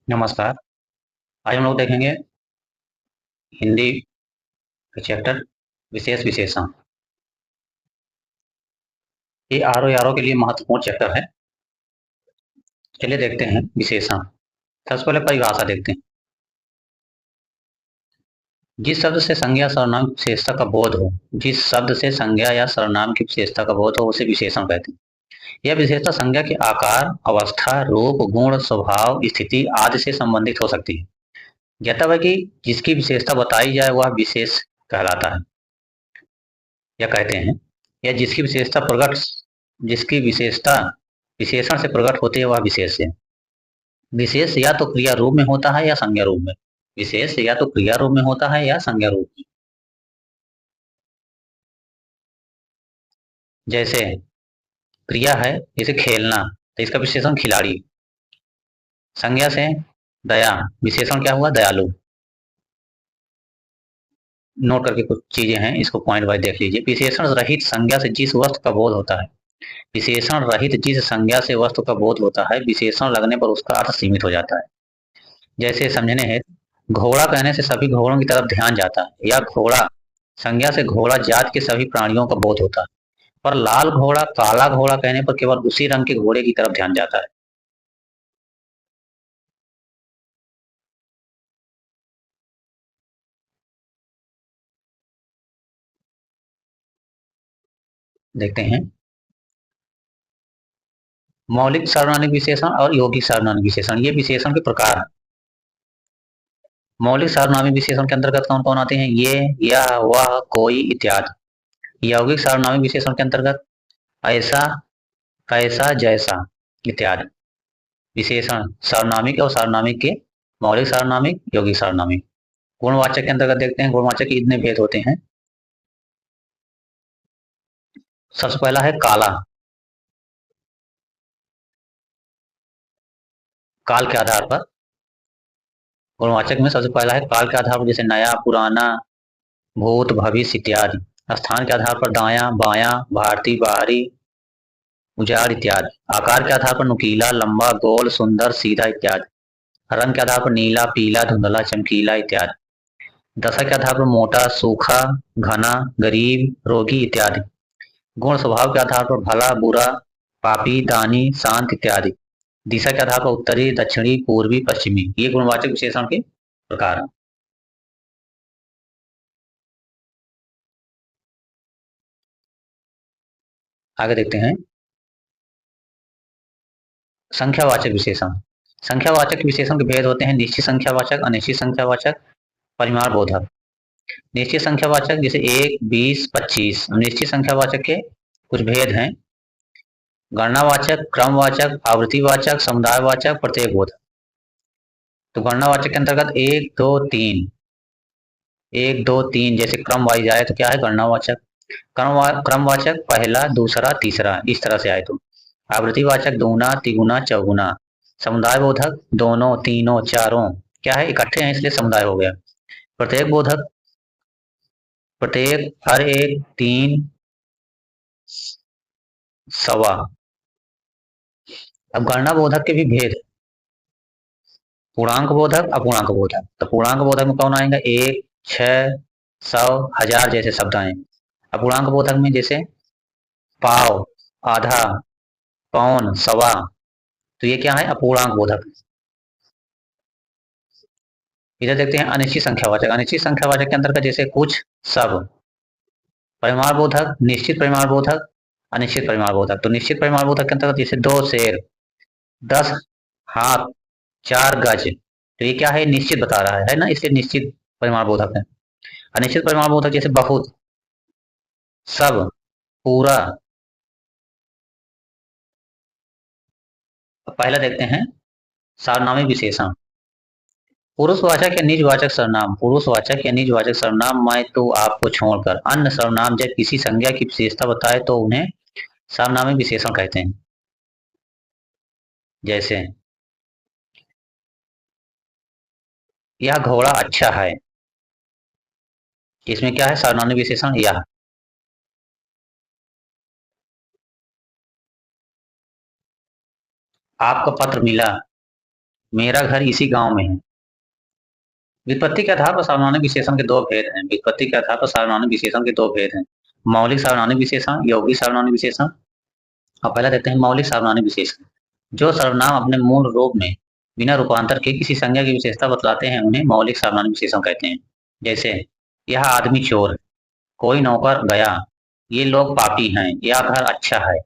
नमस्कार। आज हम लोग देखेंगे हिंदी के चैप्टर विशेष विशेषण। ये आरो यारो के लिए महत्वपूर्ण चैप्टर है। चलिए देखते हैं विशेषण। सबसे पहले परिभाषा देखते हैं। जिस शब्द से संज्ञा सर्वनाम की विशेषता का बोध हो, जिस शब्द से संज्ञा या सर्वनाम की विशेषता का बोध हो उसे विशेषण कहते हैं। यह विशेषता संज्ञा के आकार, अवस्था, रूप, गुण, स्वभाव, स्थिति आदि से संबंधित हो सकती है। ज्ञातव्य है कि जिसकी विशेषता बताई जाए वह विशेष कहलाता है या कहते हैं, या जिसकी विशेषता विशेषण से प्रकट होती है वह विशेष है। विशेष या तो क्रिया रूप में होता है या संज्ञा रूप में। विशेष या तो क्रिया रूप में होता है या संज्ञा रूप में। जैसे क्रिया है, जैसे खेलना, तो इसका विशेषण खिलाड़ी। संज्ञा से दया, विशेषण क्या हुआ? दयालु। नोट करके कुछ चीजें हैं, इसको पॉइंट वाइज देख लीजिए। विशेषण रहित संज्ञा से जिस वस्तु का बोध होता है, विशेषण रहित जिस संज्ञा से वस्तु का बोध होता है, विशेषण लगने पर उसका अर्थ सीमित हो जाता है। जैसे समझने है, घोड़ा कहने से सभी घोड़ों की तरफ ध्यान जाता है, या घोड़ा संज्ञा से घोड़ा जात के सभी प्राणियों का बोध होता है, पर लाल घोड़ा, काला घोड़ा कहने पर केवल उसी रंग के घोड़े की तरफ ध्यान जाता है। देखते हैं मौलिक सार्वनामिक विशेषण और यौगिक सार्वनामिक विशेषण। ये विशेषण के प्रकार हैं। मौलिक सार्वनामिक विशेषण के अंतर्गत कौन कौन आते हैं? ये, यह, वह, कोई इत्यादि। यौगिक सार्वनामिक विशेषण के अंतर्गत ऐसा, कैसा, जैसा इत्यादि। विशेषण सार्वनामिक और सार्वनामिक के मौलिक सार्वनामिक, यौगिक सार्वनामिक। गुणवाचक के अंतर्गत देखते हैं, गुणवाचक के इतने भेद होते हैं। सबसे पहला है काला। काल के आधार पर गुणवाचक में सबसे पहला है काल के आधार पर, जैसे नया, पुराना, भूत, भविष्य इत्यादि। स्थान के आधार पर दाया, बाया, भारती, बाहरी, उजाड़ इत्यादि। आकार के आधार पर नुकीला, लंबा, गोल, सुंदर, सीधा इत्यादि। रंग के आधार पर नीला, पीला, धुंधला, चमकीला इत्यादि। दशा के आधार पर मोटा, सूखा, घना, गरीब, रोगी इत्यादि। गुण स्वभाव के आधार पर भला, बुरा, पापी, दानी, शांत इत्यादि। दिशा के आधार पर उत्तरी, दक्षिणी, पूर्वी, पश्चिमी। ये गुणवाचक विशेषण के प्रकार हैं। आगे देखते हैं संख्यावाचक विशेषण। संख्यावाचक विशेषण के भेद होते हैं निश्चित संख्यावाचक, अनिश्चित संख्यावाचक, परिमाण बोधक। निश्चित संख्यावाचक जैसे 1, 20, 25। निश्चित संख्यावाचक के कुछ भेद हैं: गणनावाचक, क्रमवाचक, आवृत्तिवाचक, समुदायवाचक, प्रत्येक बोधक। तो गणनावाचक के अंतर्गत 1, 2, 3। 1, 2, 3 जैसे क्रम वाइज आए तो क्या है? गणनावाचक। क्रमवाचक पहला, दूसरा, तीसरा, इस तरह से आए तो। आवृत्तिवाचक दूना, तिगुना, चौगुना। समुदाय बोधक दोनों, तीनों, चारों। क्या है? इकट्ठे हैं इसलिए समुदाय हो गया। प्रत्येक बोधक प्रत्येक, हर एक, तीन, सवा। अब गणना बोधक के भी भेद। पूर्णांक बोधक, अपूर्णांक बोधक। तो पूर्णांक बोधक में कौन आएगा? 1, 6, 100, 1000 जैसे शब्द आए। अपूर्णांक बोधक में जैसे पाव, आधा, पौन, सवा। तो ये क्या है? अपूर्णांक बोधक। इधर देखते हैं अनिश्चित संख्यावाचक। अनिश्चित संख्यावाचक के अंतर्गत जैसे कुछ, सब। परिमाण बोधक, निश्चित परिमाण बोधक, अनिश्चित परिमाण बोधक। तो निश्चित परिमाण बोधक के अंतर्गत जैसे 2 शेर, 10 हाथ, 4 गज। तो ये क्या है? निश्चित बता रहा है ना, इसलिए निश्चित परिमाण बोधक है। अनिश्चित परिमाण बोधक जैसे बहुत, सब, पूरा। पहला देखते हैं सार्वनामिक विशेषण। पुरुषवाचक या निजवाचक सर्वनाम। पुरुषवाचक या निजवाचक सर्वनाम मैं तो आपको छोड़कर अन्य सर्वनाम जब किसी संज्ञा की विशेषता बताए तो उन्हें सार्वनामिक विशेषण कहते हैं। जैसे यह घोड़ा अच्छा है, इसमें क्या है? सार्वनामिक विशेषण यह। आपका पत्र मिला, मेरा घर इसी गांव में है। व्युत्पत्ति के आधार पर सार्वनामिक विशेषण के दो भेद हैं। व्युत्पत्ति के आधार पर सार्वनामिक विशेषण के दो भेद हैं, मौलिक सार्वनामिक विशेषण, यौगिक सार्वनामिक विशेषण। अब पहला देखते हैं मौलिक सार्वनामिक विशेषण। जो सर्वनाम अपने मूल रूप में बिना रूपांतर के किसी संज्ञा की विशेषता बतलाते हैं उन्हें मौलिक सार्वनामिक विशेषण कहते हैं। जैसे यह आदमी चोर है, कोई नौकर गया, ये लोग पापी हैं, यह घर अच्छा है।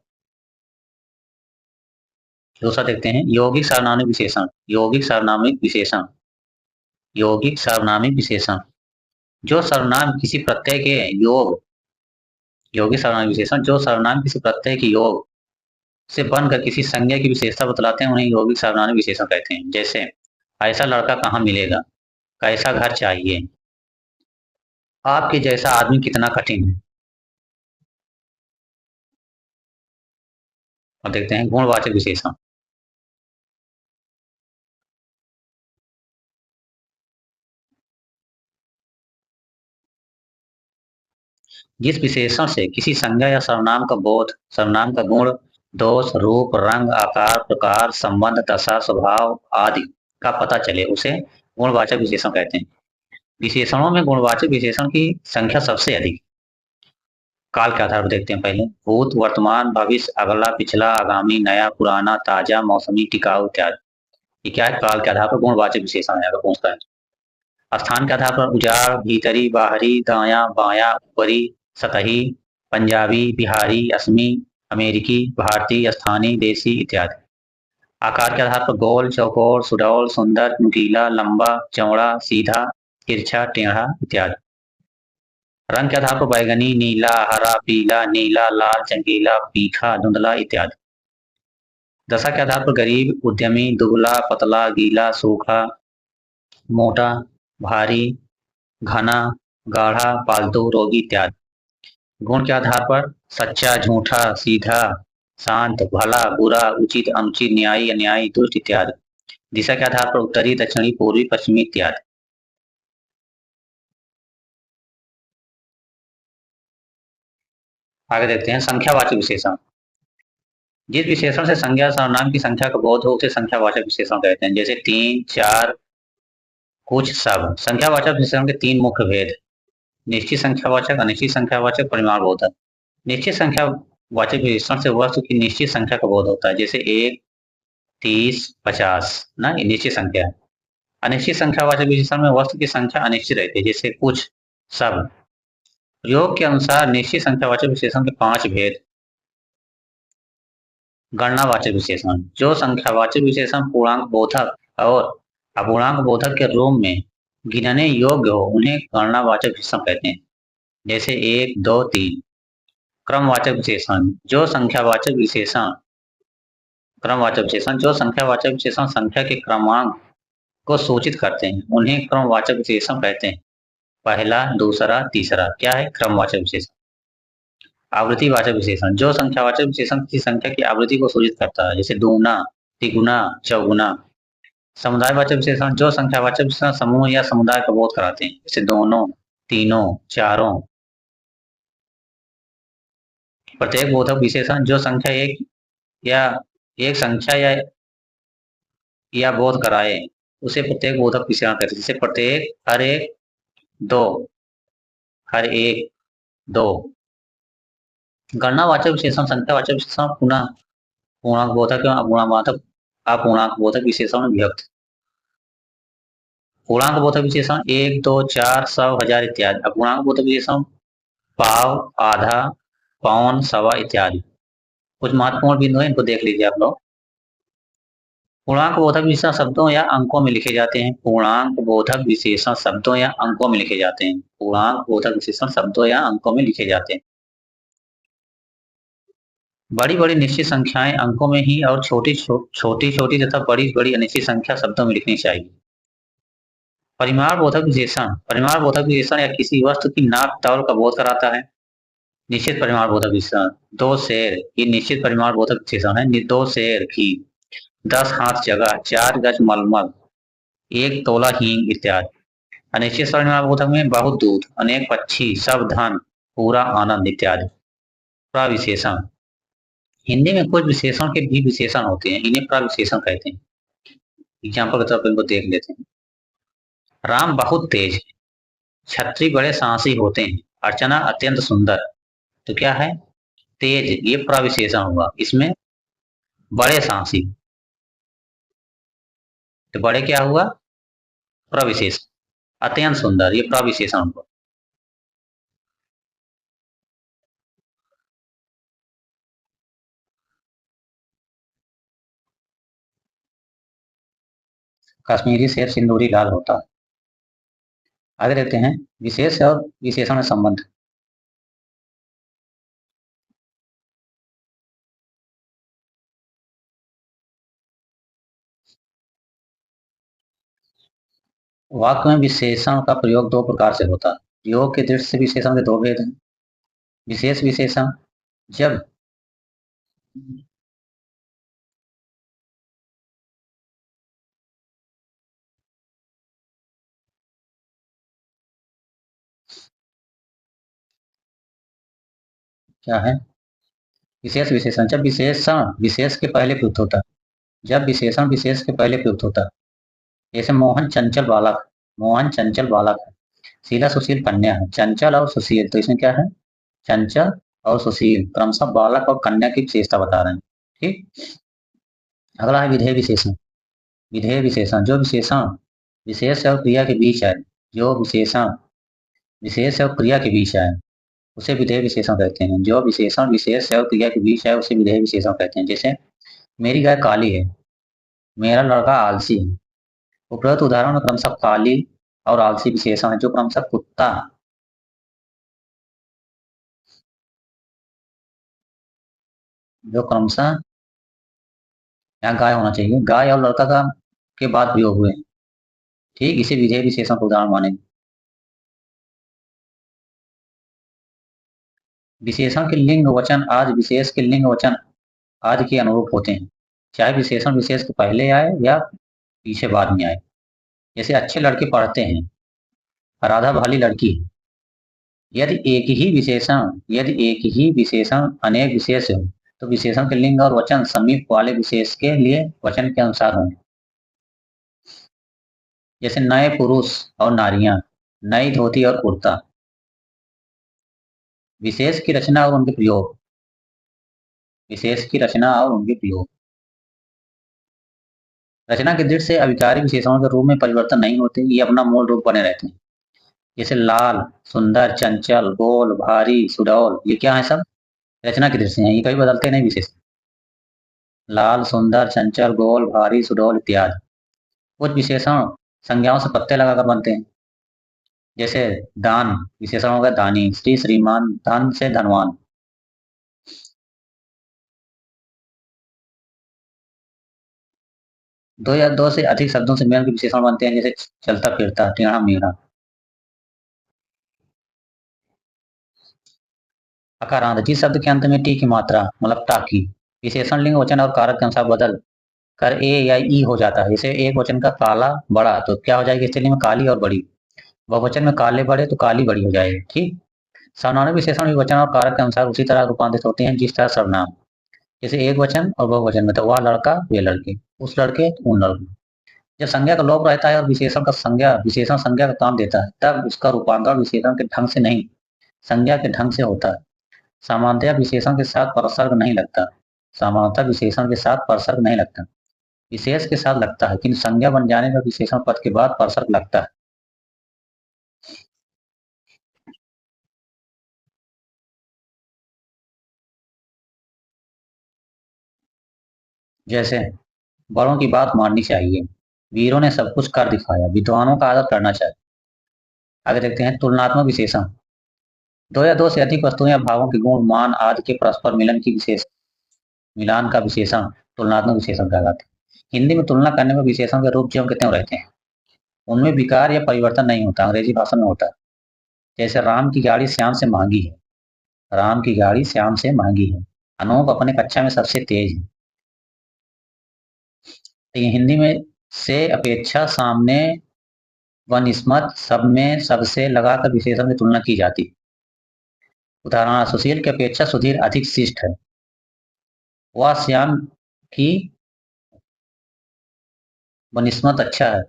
दूसरा देखते हैं यौगिक सार्वनामिक विशेषण। यौगिक सार्वनामिक विशेषण, यौगिक सार्वनामिक विशेषण जो सर्वनाम किसी प्रत्यय के योग, यौगिक सर्वनाम विशेषण जो सर्वनाम किसी प्रत्यय के योग से बनकर किसी संज्ञा की विशेषता बतलाते हैं उन्हें यौगिक सर्वनाम विशेषण कहते हैं। जैसे ऐसा लड़का कहाँ मिलेगा, कैसा घर चाहिए, आपके जैसा आदमी कितना कठिन है। और देखते हैं गुणवाचक विशेषण। जिस विशेषण से किसी संज्ञा या सर्वनाम का बोध, सर्वनाम का गुण, दोष, रूप, रंग, आकार, प्रकार, संबंध, दशा, स्वभाव आदि का पता चले उसे गुणवाचक विशेषण कहते हैं। विशेषणों में गुणवाचक विशेषण की संख्या सबसे अधिक। काल के आधार पर देखते हैं पहले भूत, वर्तमान, भविष्य, अगला, पिछला, आगामी, नया, पुराना, ताजा, मौसमी, टिकाऊ इत्यादि। ये क्या है, काल के आधार पर गुणवाचक विशेषण है अगर पूछता है। स्थान के आधार पर उजाड़, भीतरी, बाहरी, दाया, बाया, ऊपरी, सतही, पंजाबी, बिहारी, असमी, अमेरिकी, भारतीय, स्थानीय, देसी इत्यादि। आकार के आधार पर गोल, चौकोर, सुडौल, सुंदर, नुकीला, लंबा, चौड़ा, सीधा, तिरछा, टेढ़ा इत्यादि। रंग के आधार पर बैगनी, नीला, हरा, पीला, नीला, लाल, चमकीला, पीखा, धुंधला इत्यादि। दशा के आधार पर गरीब, उद्यमी, दुबला, पतला, गीला, सूखा, मोटा, भारी, घना, गाढ़ा, पालतू, रोगी इत्यादि। गुण के आधार पर सच्चा, झूठा, सीधा, शांत, भला, बुरा, उचित, अनुचित, न्यायी, अन्यायी, दुष्ट इत्यादि। दिशा के आधार पर उत्तरी, दक्षिणी, पूर्वी, पश्चिमी इत्यादि। आगे देखते हैं संख्यावाचक विशेषण। जिस विशेषण से संज्ञा सर्वनाम की संख्या का बोध हो उसे संख्यावाचक विशेषण कहते हैं। जैसे 3, 4, कुछ, सब। संख्यावाचक विशेषण के तीन मुख्य भेद, निश्चित संख्यावाचक, अनिश्चित संख्यावाचक, परिमाणबोधक। निश्चित संख्यावाचक विशेषण से वस्तु की निश्चित संख्या का बोध होता है, जैसे 1, 30, 50 ना, ये निश्चित संख्या है। अनिश्चित संख्यावाचक विशेषण में वस्तु की संख्या अनिश्चित रहती है, जैसे कुछ, सब। प्रयोग के अनुसार निश्चित संख्यावाचक विशेषण के 5 भेद। गणनावाचक विशेषण जो संख्यावाचक विशेषण पूर्णांक बोधक और अपूर्णांक बोधक के रूप में गिनने योग्य हो उन्हें गणनावाचक विशेषण कहते हैं। जैसे 1, 2, 3। क्रमवाचक विशेषण जो संख्यावाचक विशेषण, क्रमवाचक विशेषण जो संख्यावाचक विशेषण संख्या के क्रमांक को सूचित करते हैं उन्हें क्रमवाचक विशेषण कहते हैं। पहला, दूसरा, तीसरा क्या है, क्रमवाचक विशेषण। आवृत्तिवाचक विशेषण जो संख्यावाचक विशेषण किसी संख्या की आवृत्ति को सूचित करता है, जैसे दूना, तिगुना, चौगुना। समुदायवाचक विशेषण जो संख्यावाचक विशेषण समूह या समुदाय का बोध कराते हैं, जैसे दोनों, तीनों, चारों। प्रत्येक बोधक विशेषण जो संख्या या एक संख्या या बोध कराए उसे प्रत्येक बोधक विशेषण कहते हैं, जैसे प्रत्येक, हर एक, दो, हर एक, दो। गणनावाचक विशेषण संख्यावाचक विशेषण पुनः पूर्णांक बोधक एवं अपूर्णांक बोधक विशेषण में विभक्त। पूर्णांक बोधक विशेषण 1, 2, 4, 100, 1000 इत्यादि। अपूर्णांक बोधक विशेषण पाव, आधा, पौन, सवा इत्यादि। कुछ महत्वपूर्ण बिंदु है, इनको देख लीजिए आप लोग। पूर्णांक बोधक विशेषण शब्दों या अंकों में लिखे जाते हैं। पूर्णांक बोधक विशेषण शब्दों या अंकों में लिखे जाते हैं। पूर्णांक बोधक विशेषण शब्दों या अंकों में लिखे जाते हैं। बड़ी बड़ी निश्चित संख्याएं अंकों में ही और छोटी छोटी तथा बड़ी बड़ी अनिश्चित संख्या शब्दों में लिखनी चाहिए। परिमाणबोधक विशेषण, परिमाणबोधक विशेषण या किसी वस्तु की नाप तौल का बोध कराता है। निश्चित परिमाणबोधक विशेषण 2 शेर, ये निश्चित परिमाणबोधक विशेषण है। 2 शेर घी, 10 हाथ जगह, 4 गज मलमल, 1 तोला हींग इत्यादि। अनिश्चित परिमाणबोधक में बहुत दूध, अनेक पक्षी, सब धन, पूरा आनंद इत्यादि। प्रविशेषण हिंदी में कुछ विशेषण के भी विशेषण होते हैं, इन्हें प्रविशेषण कहते हैं। एग्जाम्पल के तौर पर इनको देख लेते हैं। राम बहुत तेज है, छत्री बड़े साहसी होते हैं, अर्चना अत्यंत सुंदर। तो क्या है? तेज, ये प्रविशेषण हुआ। इसमें बड़े साहसी, तो बड़े क्या हुआ? प्रविशेषण। अत्यंत सुंदर, ये प्रविशेषण हुआ। कश्मीरी शेर सिंदूरी लाल होता है। आगे देखते हैं, विशेष और विशेषण में संबंध। वाक्य में विशेषण का प्रयोग दो प्रकार से होता है। प्रयोग के दृष्टि से विशेषण के दो भेद हैं। विशेष विशेषण, जब क्या है? विशेष विशेषण, जब विशेषण विशेष के पहले प्रयुक्त होता है। जब विशेषण विशेष के पहले प्रयुक्त होता है। जैसे मोहन चंचल बालक, मोहन चंचल बालक है। शीला सुशील कन्या है। चंचल और सुशील, तो इसमें क्या है? चंचल और सुशील क्रमशः बालक और कन्या की विशेषता बता रहे हैं। ठीक। अगला है विधेय विशेषण। विधेय विशेषण, जो विशेषण विशेष और क्रिया के बीच है, जो विशेषण विशेष और क्रिया के बीच है, उसे विधेय विशेषण कहते हैं। जो विशेषण विशेष और क्रिया के बीच है, उसे विधेय विशेषण कहते हैं। जैसे मेरी गाय काली है, मेरा लड़का आलसी है। उपरोक्त उदाहरण में क्रमशः काली और आलसी विशेषण है, जो क्रमशः कुत्ता, जो क्रमशः यहाँ गाय होना चाहिए, गाय और लड़का का के बाद प्रयोग हुए हैं। ठीक, इसे विधेय विशेषण का उदाहरण माने। विशेषण के लिंग वचन आज विशेष के लिंग वचन आज के अनुरूप होते हैं, चाहे विशेषण विशेष के पहले आए या पीछे बाद में आए। जैसे अच्छे लड़के पढ़ते हैं, राधा भली लड़की है। यदि एक ही विशेषण अनेक विशेष हो, तो विशेषण के लिंग और वचन समीप वाले विशेष के लिए वचन के अनुसार होंगे। जैसे नए पुरुष और नारियां, नई धोती और कुर्ता। विशेष की रचना और उनके प्रयोग, विशेष की रचना और उनके प्रयोग। रचना के दृष्टि से अभिकारी विशेषणों के रूप में परिवर्तन नहीं होते, ये अपना मूल रूप बने रहते हैं। जैसे लाल, सुंदर, चंचल, गोल, भारी, सुडौल, ये क्या है? सब रचना की दृष्टि है, ये कभी बदलते नहीं विशेष। लाल, सुंदर, चंचल, गोल, भारी, सुडौल इत्यादि। कुछ विशेषण संज्ञाओं से प्रत्यय लगाकर बनते हैं। जैसे दान विशेषण होगा दानी, श्री श्रीमान, धन से धनवान। दो या दो से अधिक शब्दों से मिलकर विशेषण बनते हैं। जैसे चलता फिरता, टेढ़ा मेढ़ा। अकारांत, जिस शब्द के अंत में टी की मात्रा मतलब ताकी विशेषण लिंग वचन और कारक के अनुसार बदल कर ए या ई हो जाता है। जैसे एक वचन का काला बड़ा, तो क्या हो जाएगी स्त्रीलिंग में? काली और बड़ी। बहुवचन में काले बड़े, तो काली बड़ी हो जाएगी। ठीक। सर्वनाम विशेषण विवचन और कारक के अनुसार उसी तरह रूपांतरित होते हैं जिस तरह सर्वनाम। जैसे एक वचन और बहुवचन में, तो वह लड़का, वे लड़के, उस लड़के, उन लड़कों। जब संज्ञा का लोप रहता है और विशेषण संज्ञा का काम देता है, तब उसका रूपांतरण विशेषण के ढंग से नहीं, संज्ञा के ढंग से होता है। सामान्यतः विशेषण के साथ परसर्ग नहीं लगता। सामान्यतः विशेषण के साथ परसर्ग नहीं लगता, विशेष के साथ लगता है, किंतु संज्ञा बन जाने पर विशेषण पद के बाद परसर्ग लगता है। जैसे बड़ों की बात माननी चाहिए, वीरों ने सब कुछ कर दिखाया, विद्वानों का आदर करना चाहिए। आगे देखते हैं तुलनात्मक विशेषण। दो या दो से अधिक वस्तुओं या भावों के गुण, मान आदि के परस्पर मिलन की विशेष मिलान का विशेषण तुलनात्मक विशेषण कहलाता है। हिंदी में तुलना करने में विशेषण के रूप ज्यों के त्यों रहते हैं, उनमें विकार या परिवर्तन नहीं होता, अंग्रेजी भाषा में होता है। जैसे राम की गाड़ी श्याम से महंगी है, राम की गाड़ी श्याम से महंगी है। अनूप अपने कक्षा में सबसे तेज है। तो ये हिंदी में से अपेक्षा सामने व निस्मत सब में सबसे लगाकर विशेषण की तुलना की जाती है। उदाहरण, सुशील की अपेक्षा सुधीर अधिक शिष्ट है। वह श्याम की बनिस्बत अच्छा है।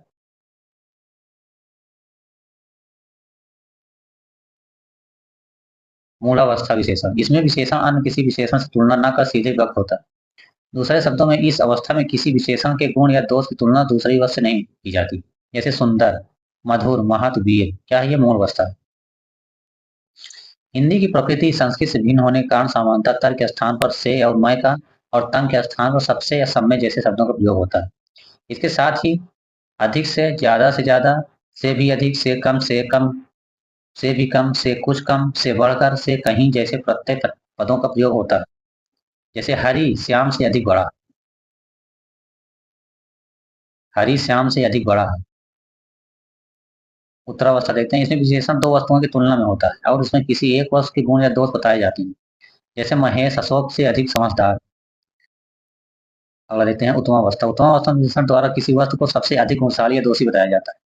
मूढ़ावस्था विशेषण, इसमें विशेषण अन्य किसी विशेषण से तुलना न कर सीधे व्यक्त होता है। दूसरे शब्दों में इस अवस्था में किसी विशेषण के गुण या दोष की तुलना दूसरी वस्तु से नहीं की जाती। जैसे सुंदर, मधुर, महत, वीर, क्या ये मूल अवस्था है। हिंदी की प्रकृति संस्कृत से भिन्न होने के कारण सामान्यतः तर के स्थान पर से और मैं का और तंग के स्थान पर सबसे या सब में जैसे शब्दों का प्रयोग होता है। इसके साथ ही अधिक से ज्यादा, से भी अधिक, से कम से कम, से भी कम, से कुछ कम, से बढ़कर, से कहीं जैसे प्रत्यय पदों का प्रयोग होता है। जैसे हरि श्याम से अधिक बड़ा, हरि श्याम से अधिक बड़ा है। उत्तरावस्था देखते हैं, इसमें विशेषण दो वस्तुओं की तुलना में होता है और उसमें किसी एक वस्तु के गुण या दोष बताए जाते हैं। जैसे महेश अशोक से अधिक समझदार। अगला देखते हैं उत्तमावस्था, उत्तमावस्था में विशेषण द्वारा किसी वस्तु को सबसे अधिक गुणशाली या दोषी बताया जाता है।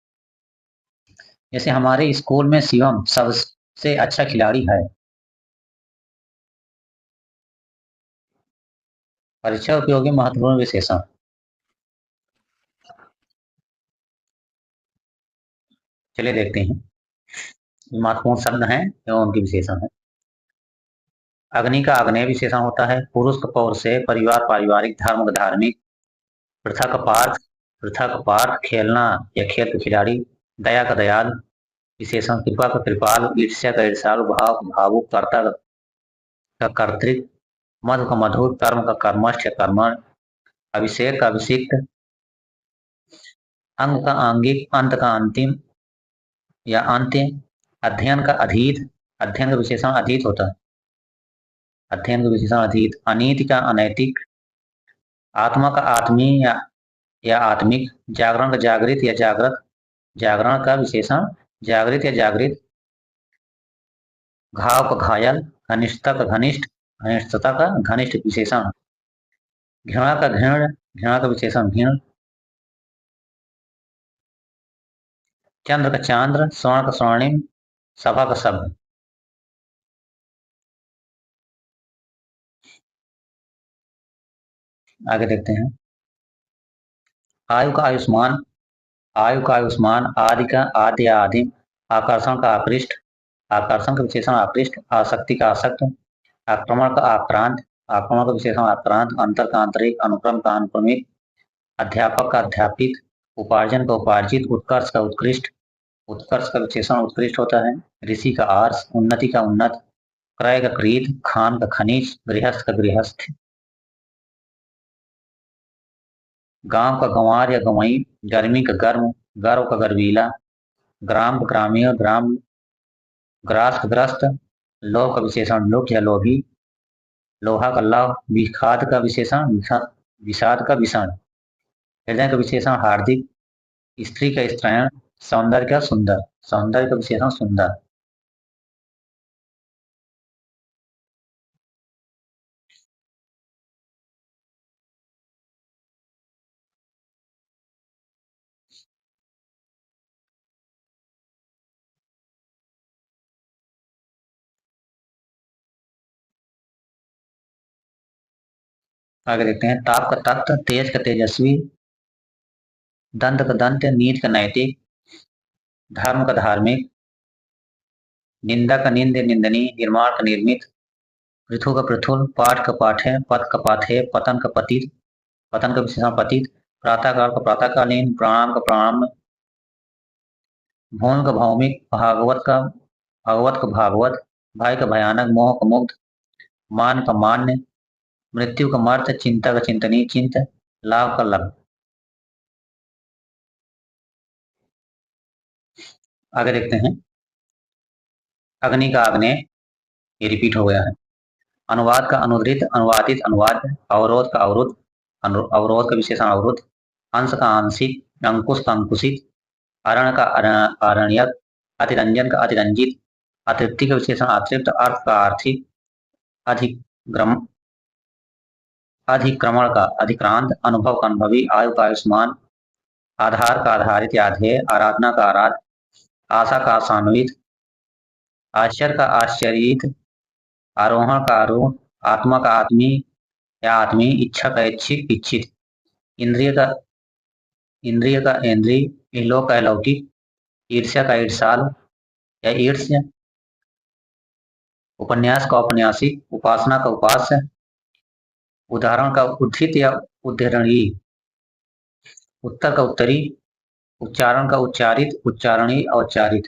जैसे हमारे स्कूल में शिवम सबसे अच्छा खिलाड़ी है। परीक्षा उपयोगी महत्वपूर्ण विशेषण, चलिए देखते हैं। महत्वपूर्ण शब्द हैं एवं उनके विशेषण है। अग्नि का आग्नेय विशेषण होता है। पुरुष का पौर से, परिवार पारिवारिक, धर्म का धार्मिक। पृथक पार्थ, पृथक पार्थ खेलना या खेल का खिलाड़ी। दया का दयाल विशेषण, कृपा का कृपाल, ईर्ष्या का ईर्षालु, भाव का भावुक, कर्ता का कर्तृक, मधु का मधुर, कर्म का कर्मठ या कर्मण, अभिषेक का अभिषिक्त, अंग का आंगिक, अंत का अंतिम या अंत्य, अध्ययन का अधीत, अध्ययन का विशेषण अधीत होता है। अध्ययन का विशेषण अधीत, अनीति का अनैतिक, आत्मा का आत्मीय या आत्मिक, जागरण का जागृत या जागृत, जागरण का विशेषण जागृत या जागृत, घाव का घायल, घनिष्ठता का घनिष्ठ, घनिष्ठता का घनिष्ठ विशेषण, घृणा का घृण, घृणा का विशेषण घृण, चंद्र का चांद्र, स्वर्ण का स्वर्णिम, सभा का शब्द। आगे देखते हैं। आयु का आयुष्मान, आयु का आयुष्मान, आदि का आद्य या आदिम, आकर्षण का आकृष्ट, आकर्षण का विशेषण आकृष्ट, आसक्ति का आसक्त, आक्रमण का आक्रांत, आक्रमण का विशेषण आक्रांत, अंतर का आंतरिक, अनुक्रम का अनुक्रमिक, अध्यापक का अध्यापित, उपार्जन का उपार्जित, उत्कर्ष का उत्कृष्ट, उत्कर्ष का विशेषण उत्कृष्ट होता है, ऋषि का आर्ष, उन्नति का उन्नत, क्रय का क्रीत, खान का खनिज, गृहस्थ का गृहस्थ, गांव का गंवार या गंवई, गर्मी का गर्म, गर्व का गर्वीला, ग्राम का ग्रामीण, ग्राम, ग्रास का ग्रस्त, लोभ का विशेषण लुट या लोभी, लोहा का लौह, विषाद का विशेषण विषाद का विषण, हृदय का विशेषण हार्दिक, स्त्री का स्त्रैण, सौंदर्य का सुंदर, सौंदर्य का विशेषण सुंदर। आगे देखते हैं। ताप का तप्त, तेज का तेजस्वी, दंत का दंत, नीच का नैतिक, धर्म का धार्मिक, निंदा का निंद निंदनीय, निर्माण का निर्मित, पृथु का पृथुल, पाठ का पाठ है, पथ का पाठ है, पतन का पतित, पतन का विशेषण पतित, प्रातःकाल का प्रातःकालीन, प्राणाम का प्राणाम, भौन का भौमिक, भागवत का भागवत, भय का भयानक, मोह का मुग्ध, मान का मान्य, मृत्यु का मर्त, चिंता का चिंतनीय चिंत, लाभ का लभ। आगे देखते हैं। अग्नि का आग्नेय, ये रिपीट हो गया है। अनुवाद का अनुदृत, अनुवादित, अनुवाद, अवरोध का अवरुद्ध, अवरोध का विशेषण अवरुद्ध, अंश का आंशिक, अंकुश का अंकुशित, अरण का अरण्यक, अतिरंजन का अतिरंजित, अतृप्ति का विशेषण अतृप्त, अर्थ का आर्थिक, अधिक्रम अधिक्रमण का अधिक्रांत, अनुभव का अनुभवी, आयु का आयुष्मान, आधार का आधारित या अधेय, आराधना का आराध, आशा का आशान्वित, आश्चर्य का आश्चर्यित, आरोहण का आरोह, आत्मा का आत्मी या आत्मी, इच्छा का इच्छित इच्छित, इंद्रिय का इंद्रिय का इंद्रिय, इहलोक का अलौकिक, ईर्ष्या का ईर्षाल या ईर्ष्य, उपन्यास का औपन्यासिक, उपासना का उपास्य, उदाहरण का उद्धित या उद्धरणीय, उत्तर का उत्तरी, उच्चारण का उच्चारित, उच्चारणीय औच्चारित,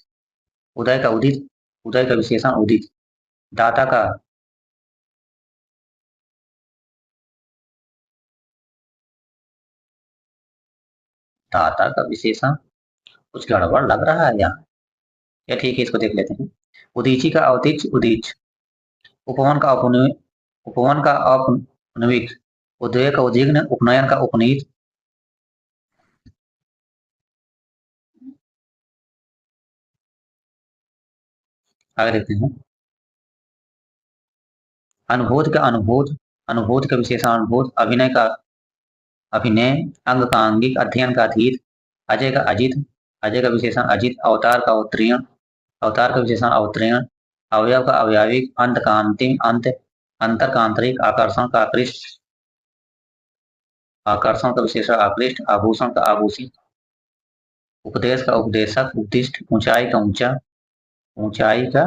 उदय का उदित, उदय का विशेषण उदित, दाता का दाता का विशेषण, कुछ गड़बड़ लग रहा है यहाँ। या ठीक है, इसको देख लेते हैं। उदीची का अवतिच उदीच, उपवन का उपवन का अपनविक, उदय का उद्विग्न, उपनयन का उपनीत, आगे देखते हैं। अनुभूत का अनुभूत, अनुभूत का विशेषण अनुभूत, अभिनय का अभिनय, अंग का अंगिक, अध्ययन का अधीत, अजय का अजित, अजय का विशेषण अजित, अवतार का अवतीर्ण, अवतार का विशेषण अवतीर्ण, अवयव का अवयविक, अंत का अंतिम, अंत, अंतर का आंतरिक, आकर्षण का आकृष्ट, आकर्षण का विशेषण आकृष्ट, आभूषण का आभूषित, उपदेश का उपदेशक, उद्दिष्ट, ऊंचाई का ऊंचा, ऊंचाई का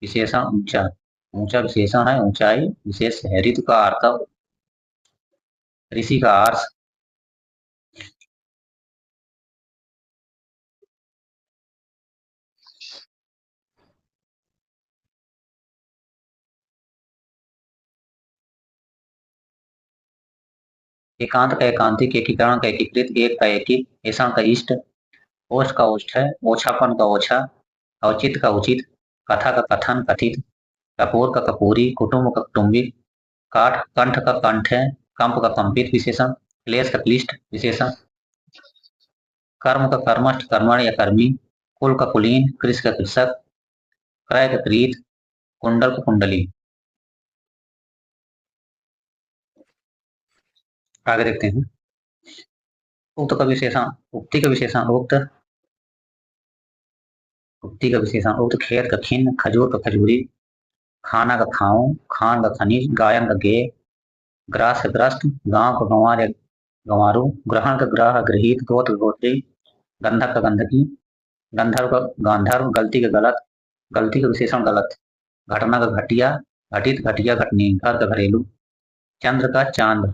विशेषण ऊंचा, ऊंचा विशेषण है, ऊंचाई विशेष है, ऋतु का आर्तव, ऋषि का आर्ष, एकांत का एकांतिक, एकीकरण का एकीकृत, एक का एकिक, ऐसा का इष्ट, ओष्ठ का ओष्ठ है, ओछापन का ओछा, औचित का उचित, कथा का कथन कथित, कपूर का कपूरी, कुटुंब का कुटुंबिक, काठ कंठ का कंठ है, कंप का कंपित विशेषण, क्लेश का क्लिष्ट विशेषण, कर्म का कर्मठ कर्मण या कर्मी, कुल का कुलीन, कृष का कृषक, क्रय का क्रीत, कुंडल का कुंडली। आगे देखते हैं। उक्त का विशेषण, उक्ति का विशेषण उक्त, उक्ति का विशेषण उक्त, खेत का खिन, खजूर का खजूरी, खाना का खाऊं, खान का खनिज, गायन का गेय, ग्रास का ग्रस्त, गांव का गंवार या गंवारू, ग्रहण का ग्रह गृहित, गोत्र गोत्री, गंधक का गंधकी, गंधर्व का गांधर्व, गलती का गलत, गलती का विशेषण गलत, घटना का घटिया, घटित घटिया घटनी, घर का घरेलू, चंद्र का चांद,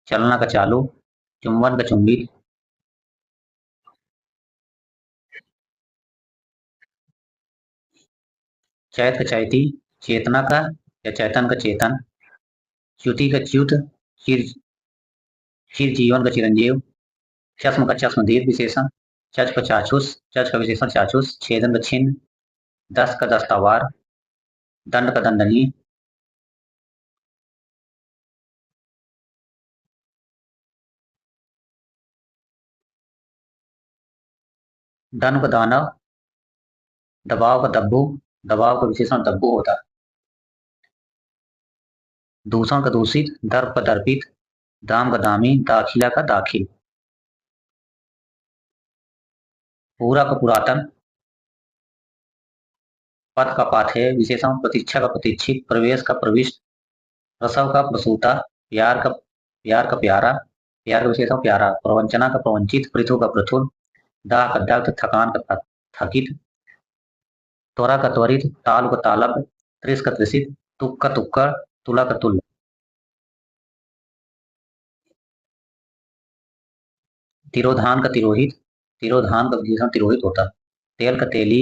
चलना का चालू, चुंबन का चुंबी, चैत का चैती, चेतना का या चैतन का चेतन, च्युति का च्युत, चिर चिर जीवन का चिरंजीव, चश्म का चश्मदीप विशेषण, चच का चाचुस, चच का विशेषण चाचुस, छेदन का छिन्न, दस का दस्तावार, दंड का दंडनी, धन का दानव, दबाव का दब्बू, दबाव का विशेषण दब्बू होता है, दूषण का दूषित, दर्प का दर्पित, दाम का दामी, दाखिला का दाखिल, पूरा का पुरातन, पथ का पाथेय विशेषण, प्रतीक्षा का प्रतीक्षित, प्रवेश का प्रविष्ट, प्रसव का प्रसूता, प्यार का प्यारा, प्यार का विशेषण प्यारा, प्रवंचना का प्रवंचित, पृथु का पृथुल, दाह का दग्ध, थकान का थकित, त्वरा का त्वरित, ताल का तालब, त्रिस का त्रिसित, तुक का तुक्कड़, तुला का तुल, तिरोधान का तिरोहित, तिरोधान का विशेषण तिरोहित होता है, तेल का तेली,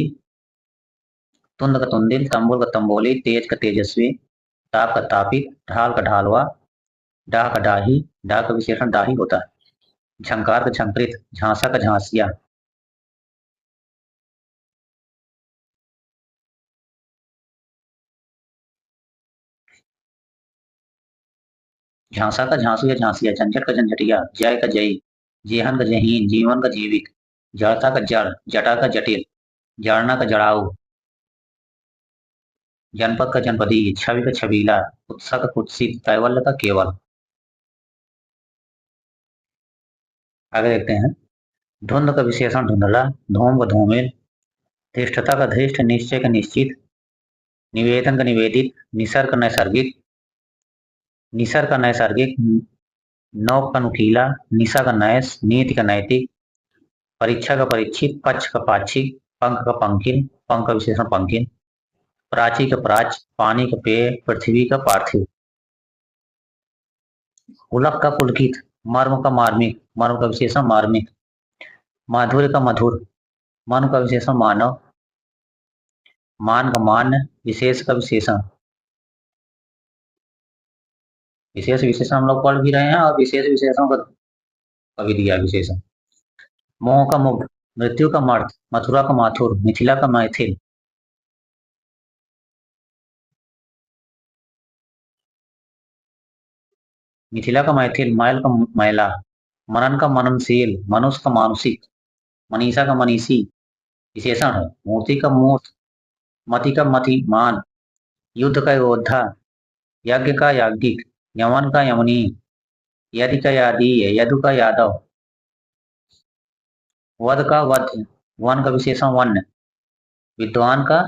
तुंद का तुंदिल, तंबुल का तंबोली, तेज का तेजस्वी, ताप का तापित, ढाल का ढालवा, डाह का डाही, डाह का विशेषण डाही होता है, झंकार का झंकृत, झांसा का झांसिया, झांसा का झांसू या झांसिया, झंझट का झंझटिया, जय का जयी, जेहन का जहीन, जीवन का जीवित, जड़ता का जड़, जटा का जटिल, जड़ना का जड़ाऊ, जनपद का जनपदी, छवि का छबीला, उत्साह का कुत्सित, कैवल्य का केवल। आगे देखते हैं। धुंध का विशेषण धुंधला, धूम का धूमिल, धृष्टता का धृष्ट, निश्चय का निश्चित, निवेदन का निवेदित, निसर्ग का नैसर्गिक, निसर्ग का नैसर्गिक, नौक का नुकीला, निशा का नैस, नीति का नैतिक, परीक्षा का परीक्षित, पक्ष का पाक्षिक, पंख का पंकिन, पंख का विशेषण पंकिन, प्राची का प्राच, पानी का पेय, पृथ्वी का पार्थिव, पुलक का पुलकित, मर्म का मार्मिक, मर्म का विशेषण मार्मिक, माधुर्य का मधुर, मन का विशेषण मानव, मान का मान, विशेष का विशेषण, विशेष विशेषण हम लोग पढ़ भी रहे हैं और विशेष विशेषण का कभी दिया विशेषण। मोह का मुग्ध, मृत्यु का मर्त, मथुरा का माथुर, मिथिला का मैथिल, मिथिला का मैथिल, मैल का मैला, मनन का मननशील, मनुष्य का मानसिक, मनीषा का मनीषी विशेषण है, मूर्ति का मूर्त, मति का मतिमान, युद्ध का योद्धा, यज्ञ का याज्ञिक, यमन का यमनी, यदि का यादीय, यदु का यादव, वध का वध, वन का विशेषण वन्य, विद्वान का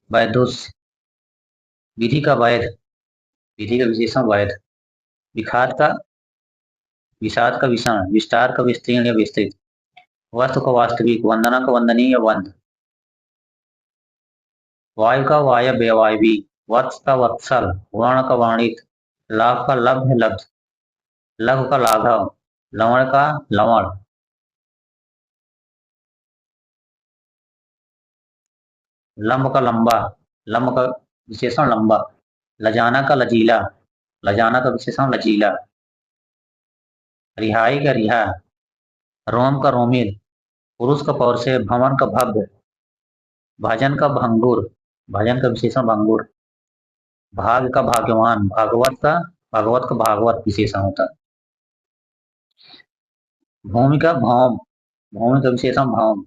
वैदुष्य, विधि का वैध, विधि का विशेषण वैध, विखात का विषाद का विषाण, विस्तार का विस्तीर्ण या विस्तृत, वस्तु का वास्तविक, वंदना का वंदनीय या वंद, वायु का वायव्य वायवी, वत्स का वत्सल, वर्ण का वर्णित, लाभ का लभ्य लब्ध, लघु का लाघव, लवण का लवण, लंब का लंबा, लंब का विशेषण लंबा, लजाना का लजीला, लजाना का विशेषण लजीला, रिहाई का रिहा, रोम का रोमिल, पुरुष का पौर से, भवन का भव्य, भजन का भंगुर, भजन का विशेषण भंगुर, भाग का भाग्यवान, भागवत का भागवत विशेषण होता है, भूमि का भौम, भूमि का विशेषण भौम,